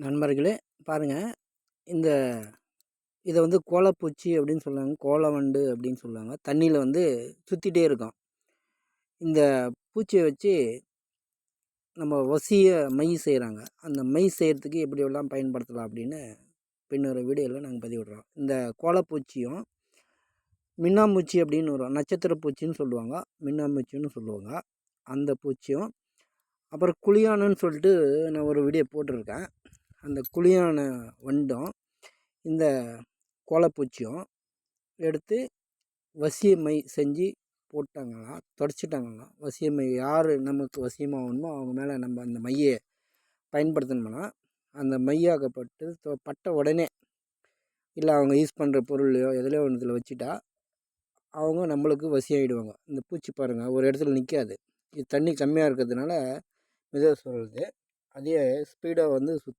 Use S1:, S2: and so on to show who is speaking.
S1: நண்பர்களே பாருங்கள், இந்த இதை வந்து கோலப்பூச்சி அப்படின்னு சொல்லுவாங்க, கோலவண்டு அப்படின்னு சொல்லுவாங்க. தண்ணியில் வந்து சுற்றிட்டே இருக்கும். இந்த பூச்சியை வச்சு நம்ம வசிய மை செய்கிறாங்க. அந்த மை செய்கிறதுக்கு எப்படியெல்லாம் பயன்படுத்தலாம் அப்படின்னு பின்னொரு வீடியோவில் நாங்கள் பதிவிடுறோம். இந்த கோலப்பூச்சியும் மின்னாம்பூச்சி அப்படின்னு வரும், நட்சத்திர பூச்சின்னு சொல்லுவாங்க, மின்னாம்பூச்சின்னு சொல்லுவாங்க. அந்த பூச்சியும் அப்புறம் குழியானன்னு சொல்லிட்டு நான் ஒரு வீடியோ போட்டிருக்கேன். அந்த குழியான வண்டும் இந்த கோலப்பூச்சியும் எடுத்து வசியமை செஞ்சு போட்டாங்கன்னா, தொடச்சிட்டாங்கன்னா, வசியமை யார் நமக்கு வசியமாகணுமோ அவங்க மேலே நம்ம அந்த மையை பயன்படுத்தணும்னா, அந்த மையாகப்பட்டு பட்ட உடனே இல்லை அவங்க யூஸ் பண்ணுற பொருளையோ எதுலையோ ஒன்றுத்தில் வச்சுட்டா அவங்க நம்மளுக்கு வசியாகிடுவாங்க. இந்த பூச்சி பாருங்கள், ஒரு இடத்துல நிற்காது. இது தண்ணி கம்மியாக இருக்கிறதுனால மெதுவாக சொல்கிறது, அதே ஸ்பீடாக வந்து